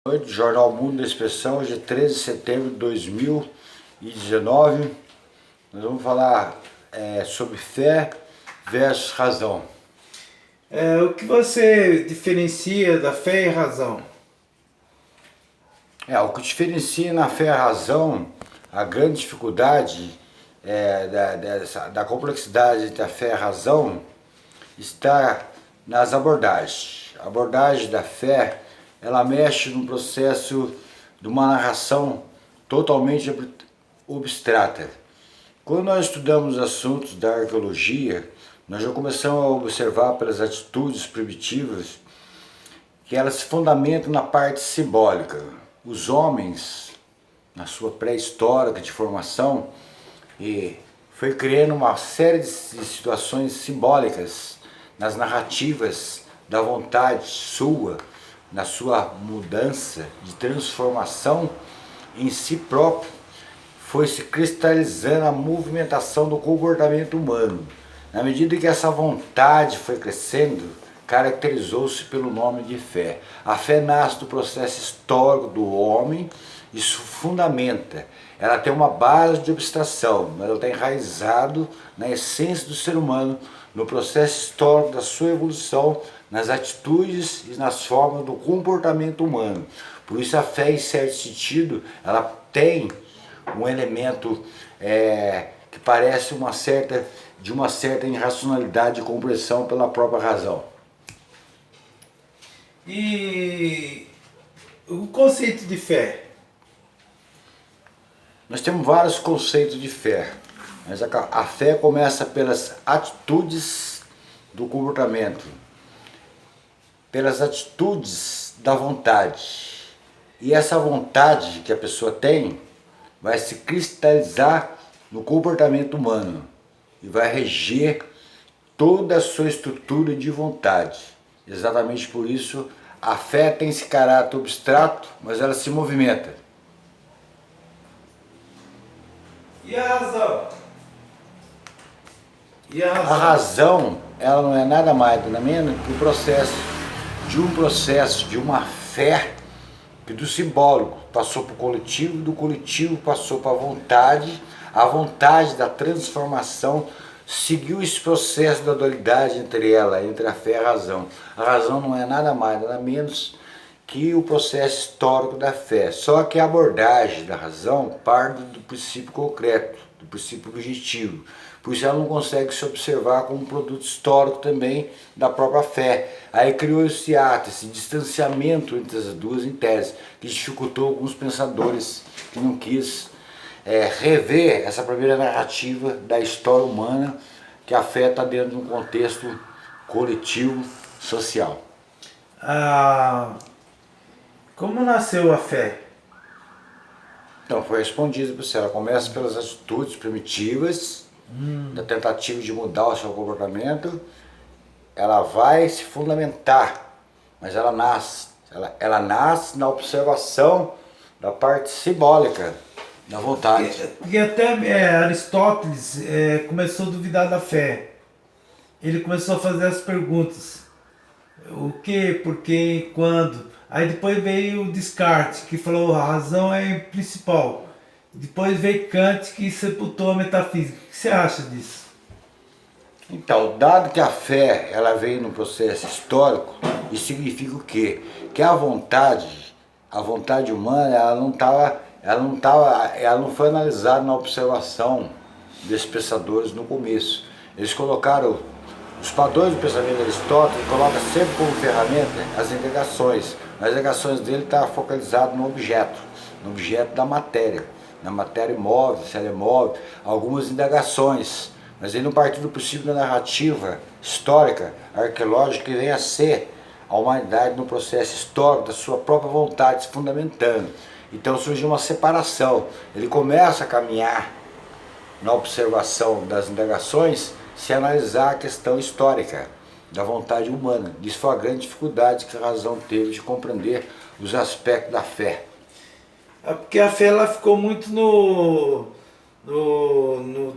Noite, Jornal Mundo da Expressão, hoje é 13 de setembro de 2019. Nós vamos falar sobre fé versus razão. O que você diferencia da fé e razão? O que diferencia na fé e a razão, a grande dificuldade da complexidade entre a fé e a razão está nas abordagens. A abordagem da fé, ela mexe no processo de uma narração totalmente abstrata. Quando nós estudamos assuntos da arqueologia, nós já começamos a observar pelas atitudes primitivas que elas se fundamentam na parte simbólica. Os homens, na sua pré-histórica de formação, foi criando uma série de situações simbólicas nas narrativas da vontade sua, na sua mudança de transformação em si próprio, foi se cristalizando a movimentação do comportamento humano. Na medida que essa vontade foi crescendo, caracterizou-se pelo nome de fé. A fé nasce do processo histórico do homem, isso fundamenta. Ela tem uma base de abstração, mas ela está enraizado na essência do ser humano, no processo histórico da sua evolução, nas atitudes e nas formas do comportamento humano. Por isso a fé, em certo sentido, ela tem um elemento que parece uma certa irracionalidade de compreensão pela própria razão. E o conceito de fé? Nós temos vários conceitos de fé, mas a fé começa pelas atitudes do comportamento, pelas atitudes da vontade. E essa vontade que a pessoa tem vai se cristalizar no comportamento humano e vai reger toda a sua estrutura de vontade. Exatamente por isso a fé tem esse caráter abstrato, mas ela se movimenta. E a razão? A razão, ela não é nada mais nada menos que o processo de uma fé que do simbólico passou para o coletivo, do coletivo passou para a vontade da transformação seguiu esse processo da dualidade entre a fé e a razão. A razão não é nada mais, nada menos que o processo histórico da fé. Só que a abordagem da razão parte do princípio concreto, do princípio objetivo. Por isso ela não consegue se observar como um produto histórico também da própria fé. Aí criou esse ato, esse distanciamento entre as duas em tese, que dificultou alguns pensadores que não quis rever essa primeira narrativa da história humana, que a fé está dentro de um contexto coletivo, social. Como nasceu a fé? Então, foi respondido para você. Ela começa pelas atitudes primitivas, da tentativa de mudar o seu comportamento. Ela vai se fundamentar, mas ela nasce na observação da parte simbólica da vontade. Porque até Aristóteles começou a duvidar da fé. Ele começou a fazer as perguntas. O que, por quê, quando? Aí depois veio o Descartes, que falou a razão é principal. Depois veio Kant, que sepultou a metafísica. O que você acha disso? Então, dado que a fé ela veio no processo histórico, isso significa o quê? Que a vontade humana, ela não foi analisada na observação desses pensadores no começo. Eles colocaram os padrões do pensamento de Aristóteles, colocam sempre como ferramenta as indagações. As indagações dele estão focalizadas no objeto da matéria, na matéria imóvel, se ela é móvel, algumas indagações. Mas ele não partiu do princípio da narrativa histórica, arqueológica, que vem a ser a humanidade no processo histórico da sua própria vontade se fundamentando. Então surgiu uma separação. Ele começa a caminhar na observação das indagações se analisar a questão histórica da vontade humana. Isso foi a grande dificuldade que a razão teve de compreender os aspectos da fé. É porque a fé ela ficou muito no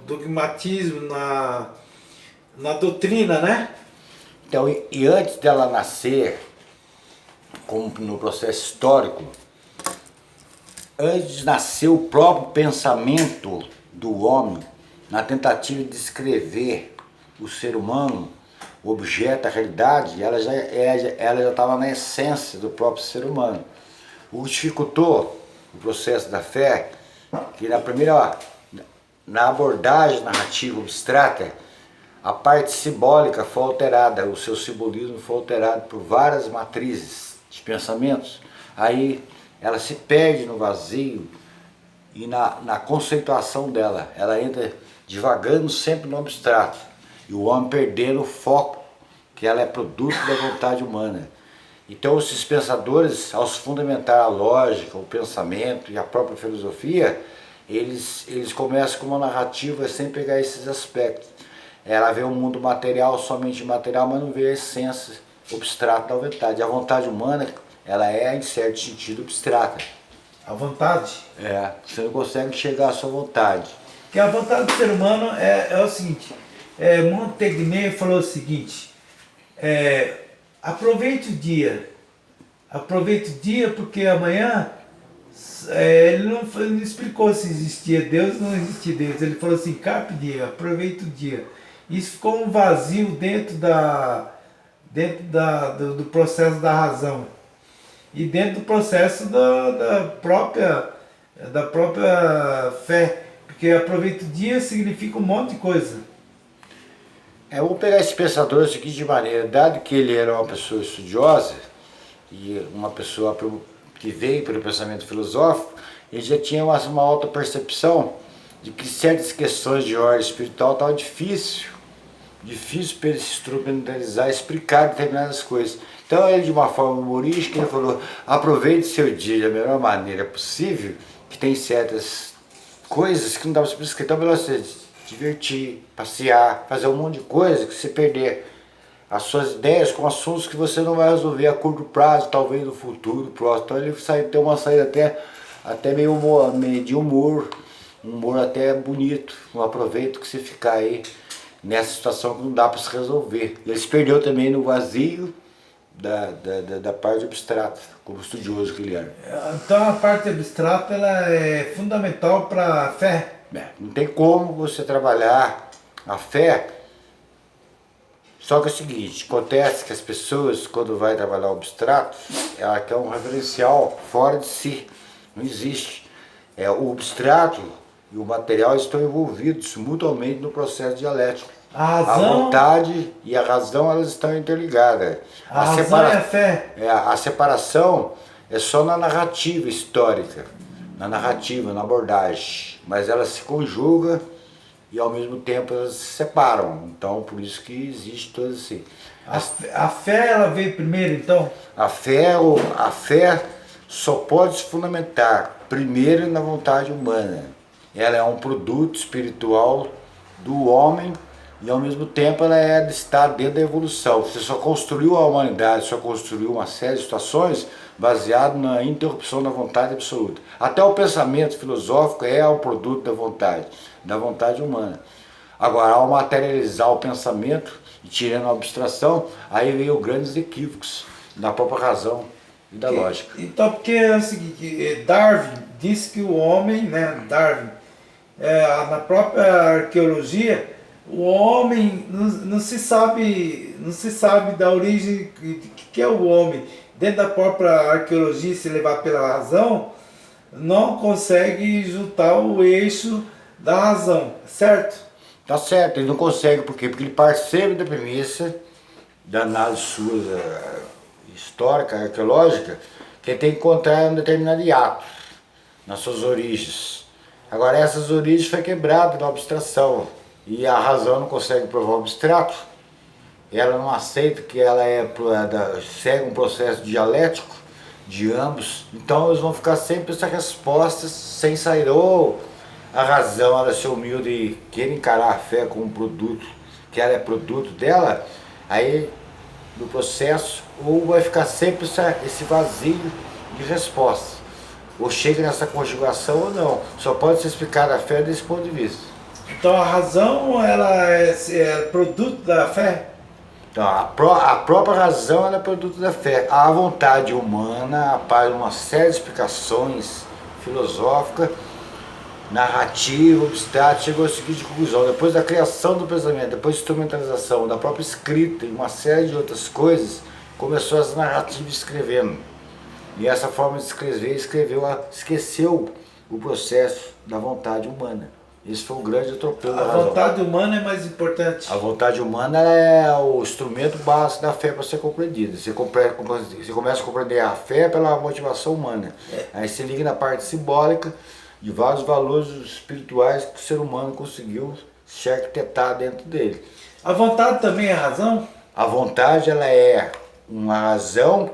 dogmatismo, na doutrina, né? Então, e antes dela nascer como no processo histórico, antes de nascer o próprio pensamento do homem, na tentativa de descrever o ser humano, o objeto, a realidade, ela já estava na essência do próprio ser humano. O que dificultou o processo da fé, que na abordagem narrativa abstrata, a parte simbólica foi alterada, o seu simbolismo foi alterado por várias matrizes de pensamentos. Aí ela se perde no vazio e na conceituação dela. Ela entra divagando sempre no abstrato. E o homem perdendo o foco, que ela é produto da vontade humana. Então esses pensadores, ao se fundamentar a lógica, o pensamento e a própria filosofia, eles começam com uma narrativa sem pegar esses aspectos. Ela vê o mundo material, somente material, mas não vê a essência abstrata da vontade. A vontade humana, ela é, em certo sentido, abstrata. A vontade? Você não consegue chegar à sua vontade. Que a vontade do ser humano é o seguinte, Montaigne falou o seguinte, aproveite o dia porque amanhã, ele não explicou se existia Deus ou não existia Deus, ele falou assim, carpe diem, aproveite o dia. Isso ficou um vazio dentro do processo da razão e dentro do processo da própria fé, porque aproveita o dia significa um monte de coisa. Eu vou pegar esse pensador da seguinte maneira, dado que ele era uma pessoa estudiosa e uma pessoa que veio pelo pensamento filosófico, ele já tinha uma alta percepção de que certas questões de ordem espiritual estavam difícil para ele se instrumentalizar, explicar determinadas coisas. Então ele, de uma forma humorística, ele falou, aproveite seu dia da melhor maneira possível, que tem certas coisas que não dá para você explicar. Então é melhor você divertir, passear, fazer um monte de coisa que você perder as suas ideias com assuntos que você não vai resolver a curto prazo, talvez no futuro próximo. Então ele tem uma saída até meio de humor, um humor até bonito. Não aproveito que você ficar aí nessa situação que não dá para se resolver. Ele se perdeu também no vazio da parte abstrata, como estudioso que ele era. Então a parte abstrata ela é fundamental para a fé? Não tem como você trabalhar a fé. Só que é o seguinte, acontece que as pessoas, quando vai trabalhar o abstrato, ela quer um referencial fora de si. Não existe. O abstrato e o material estão envolvidos mutuamente no processo dialético. A vontade e a razão, elas estão interligadas. A razão é a fé. A separação é só na narrativa histórica, na narrativa, na abordagem. Mas ela se conjuga e ao mesmo tempo elas se separam. Então por isso que existe todo assim. A fé ela veio primeiro então? A fé só pode se fundamentar primeiro na vontade humana. Ela é um produto espiritual do homem e ao mesmo tempo ela está dentro da evolução. Você só construiu a humanidade, só construiu uma série de situações baseado na interrupção da vontade absoluta. Até o pensamento filosófico é um produto da vontade humana. Agora, ao materializar o pensamento e tirando a abstração, aí veio grandes equívocos da própria razão e da lógica. Então, porque é o seguinte, Darwin disse que o homem, Darwin, na própria arqueologia, o homem não se sabe da origem que é o homem. Dentro da própria arqueologia, se levar pela razão, não consegue juntar o eixo da razão, certo? Tá certo, ele não consegue, por quê? Porque ele parte sempre da premissa da análise sua histórica, arqueológica, que ele tem que encontrar um determinado hiato nas suas origens. Agora essas origens foi quebradas pela abstração e a razão não consegue provar o abstrato, ela não aceita que ela segue um processo dialético de ambos, então eles vão ficar sempre essas respostas sem sair, ou a razão ela ser humilde e querer encarar a fé como um produto, que ela é produto dela, aí no processo, ou vai ficar sempre esse vazio de resposta, ou chega nessa conjugação ou não, só pode ser explicada a fé desse ponto de vista. Então a razão ela é produto da fé? Então, a própria razão ela é produto da fé. A vontade humana, após uma série de explicações filosóficas, narrativa, abstrato, chegou à seguinte conclusão: depois da criação do pensamento, depois da instrumentalização, da própria escrita e uma série de outras coisas, começou as narrativas escrevendo. E essa forma de escrever, esqueceu o processo da vontade humana. Esse foi o grande atropelo da razão. A vontade humana é mais importante. A vontade humana é o instrumento básico da fé para ser compreendida. Você começa a compreender a fé pela motivação humana. Aí você liga na parte simbólica de vários valores espirituais que o ser humano conseguiu se arquitetar dentro dele. A vontade também é razão? A vontade ela é uma razão,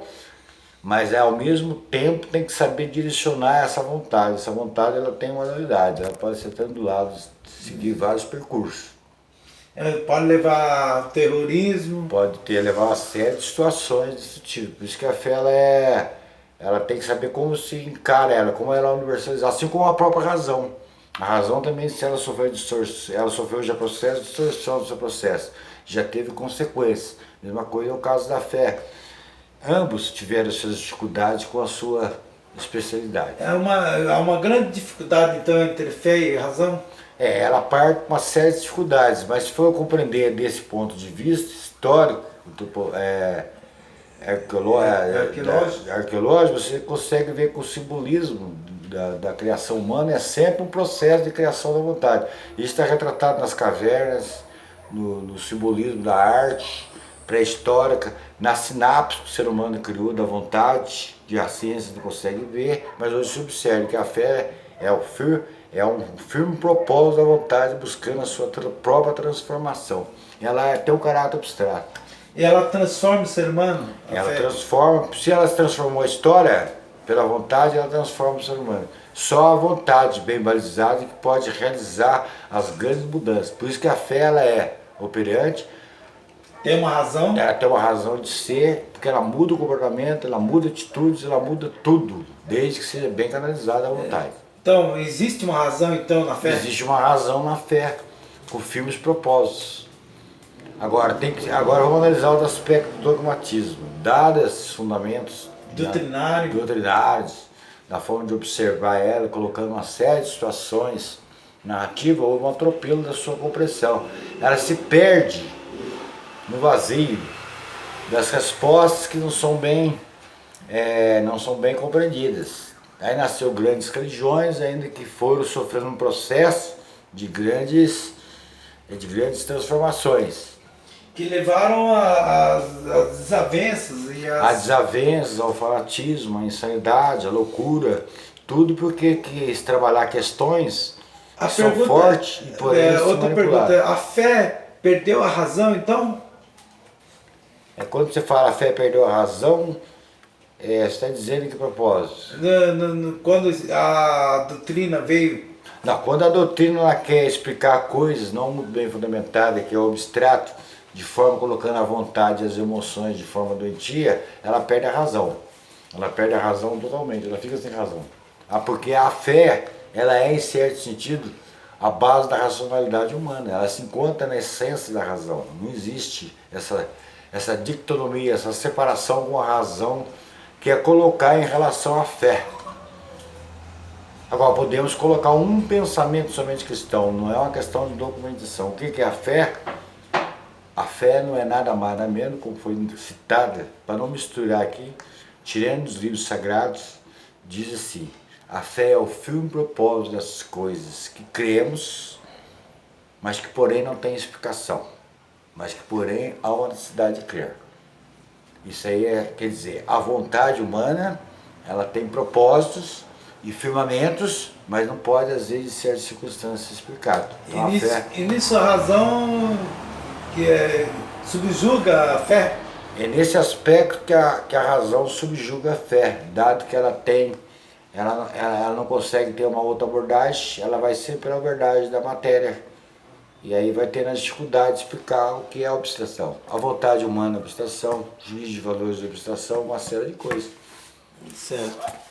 mas ao mesmo tempo tem que saber direcionar essa vontade. Essa vontade ela tem uma modalidade, ela pode ser tanto do lado, seguir vários percursos. Pode levar ao terrorismo. Pode levar a uma série de situações desse tipo. Por isso que a fé ela tem que saber como se encara ela, como ela é universalizada, assim como a própria razão. A razão também, se ela sofreu distorção, ela sofreu já processo de distorção do seu processo, já teve consequências. Mesma coisa é o caso da fé. Ambos tiveram suas dificuldades com a sua especialidade. Há uma grande dificuldade então entre fé e razão? Ela parte com uma série de dificuldades, mas se for compreender desse ponto de vista histórico, arqueológico, você consegue ver que o simbolismo da criação humana é sempre um processo de criação da vontade. Isso está retratado nas cavernas, no simbolismo da arte pré-histórica, na sinapse que o ser humano criou da vontade, que a ciência não consegue ver, mas hoje se observa que a fé é um firme propósito da vontade buscando a sua própria transformação. Ela tem um caráter abstrato. E ela transforma o ser humano? Ela transforma, se ela transformou a história pela vontade, ela transforma o ser humano. Só a vontade bem balizada que pode realizar as grandes mudanças. Por isso que a fé ela é operante. Tem uma razão? Ela tem uma razão de ser, porque ela muda o comportamento, ela muda atitudes, ela muda tudo, desde que seja bem canalizada a vontade. Então, existe uma razão então na fé? Existe uma razão na fé, com firmes propósitos. Agora vamos analisar o aspecto do dogmatismo. Dados esses fundamentos doutrinários, da forma de observar ela, colocando uma série de situações narrativas, houve um atropelo da sua compreensão. Ela se perde no vazio das respostas que não são bem compreendidas. Aí nasceu grandes religiões, ainda que foram sofrendo um processo de grandes transformações. Que levaram às desavenças e As desavenças, ao fanatismo, à insanidade, à loucura, tudo porque quis trabalhar questões que são fortes e porém são outra pergunta, a fé perdeu a razão então? Quando você fala a fé perdeu a razão, você está dizendo em que propósito? Quando a doutrina veio... Não, quando a doutrina ela quer explicar coisas não muito bem fundamentadas, que é o abstrato, de forma colocando a vontade e as emoções de forma doentia, ela perde a razão. Ela perde a razão totalmente, ela fica sem razão. Porque a fé, ela é em certo sentido a base da racionalidade humana, ela se encontra na essência da razão. Não existe essa dicotomia, essa separação com a razão, que é colocar em relação à fé. Agora, podemos colocar um pensamento somente cristão, não é uma questão de documentação. O que é a fé? A fé não é nada mais nada menos, como foi citada, para não misturar aqui, tirando dos livros sagrados, diz assim: a fé é o firme propósito dessas coisas que cremos, mas que porém não tem explicação, mas que porém há uma necessidade de crer. Isso aí quer dizer, a vontade humana, ela tem propósitos e firmamentos, mas não pode às vezes em certas circunstâncias explicar. Então, e nisso a razão subjuga a fé? É nesse aspecto que a razão subjuga a fé, dado que ela não consegue ter uma outra abordagem, ela vai sempre pela abordagem da matéria. E aí vai ter as dificuldades de explicar o que é a abstração. A vontade humana é abstração, juízo de valores de abstração, uma série de coisas. Certo.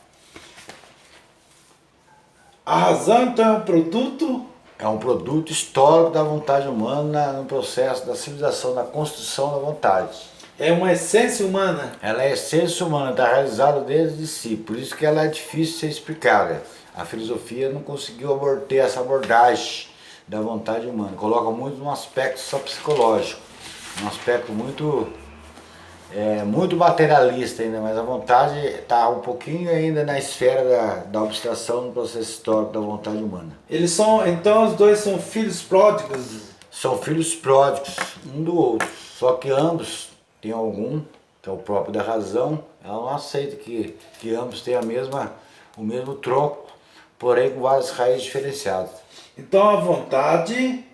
A razão então é um produto É um produto histórico da vontade humana no processo da civilização, da construção da vontade. É uma essência humana. Ela é essência humana, está realizada desde si, por isso que ela é difícil de ser explicada. A filosofia não conseguiu ter essa abordagem da vontade humana, coloca muito num aspecto só psicológico, um aspecto muito materialista ainda, mas a vontade está um pouquinho ainda na esfera da abstração no processo histórico da vontade humana. Eles são, então os dois são filhos pródigos? São filhos pródigos, um do outro, só que ambos têm algum, que é o próprio da razão, ela não aceita que ambos têm o mesmo tronco, porém com várias raízes diferenciadas. Então a vontade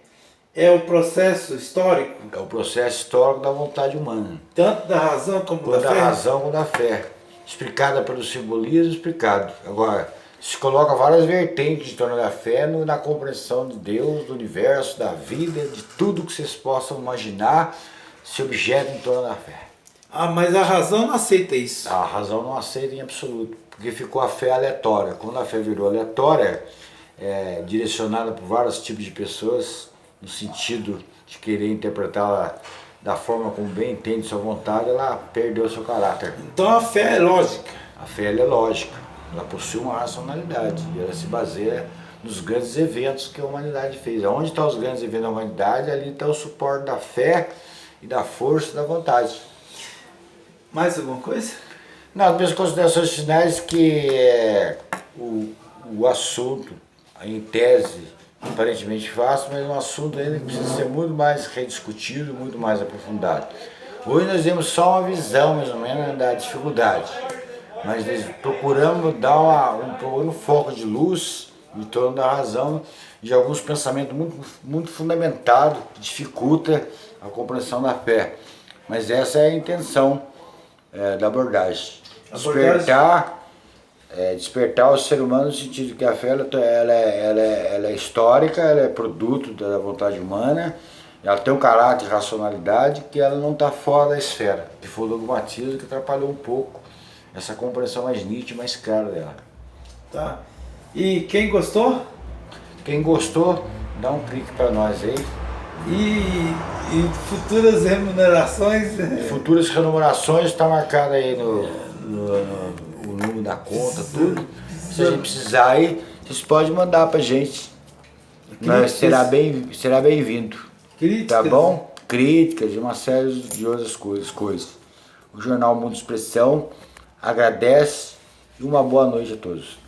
é o processo histórico? É o processo histórico da vontade humana. Tanto da razão como da fé? Da razão como da fé. Explicada pelo simbolismo, explicado. Agora, se coloca várias vertentes em torno da fé na compreensão de Deus, do universo, da vida, de tudo que vocês possam imaginar, se objeta em torno da fé. Ah, mas a razão não aceita isso. A razão não aceita em absoluto, porque ficou a fé aleatória. Quando a fé virou aleatória, direcionada por vários tipos de pessoas, no sentido de querer interpretá-la da forma como bem entende sua vontade, ela perdeu seu caráter. Então a fé é lógica. A fé é lógica, ela possui uma racionalidade e ela se baseia nos grandes eventos que a humanidade fez. Onde estão os grandes eventos da humanidade, ali está o suporte da fé e da força e da vontade. Mais alguma coisa? Não, as minhas considerações finais que o assunto, em tese, aparentemente fácil, mas é um assunto ainda que precisa ser muito mais rediscutido, muito mais aprofundado. Hoje nós temos só uma visão, mais ou menos, da dificuldade, mas nós procuramos dar um foco de luz em torno da razão de alguns pensamentos muito fundamentados que dificulta a compreensão da fé. Mas essa é a intenção da abordagem. Despertar o ser humano no sentido de que a fé ela é histórica, ela é produto da vontade humana, ela tem um caráter de racionalidade que ela não está fora da esfera, que foi o dogmatismo que atrapalhou um pouco essa compreensão mais nítida, mais clara dela. Tá. E quem gostou? Quem gostou, dá um clique para nós aí. E futuras remunerações? Futuras remunerações está marcado aí no número da conta, tudo. Se a gente precisar aí, vocês podem mandar pra gente. Mas será bem-vindo. Tá bom? Críticas e uma série de outras coisas. O Jornal Mundo Expressão agradece e uma boa noite a todos.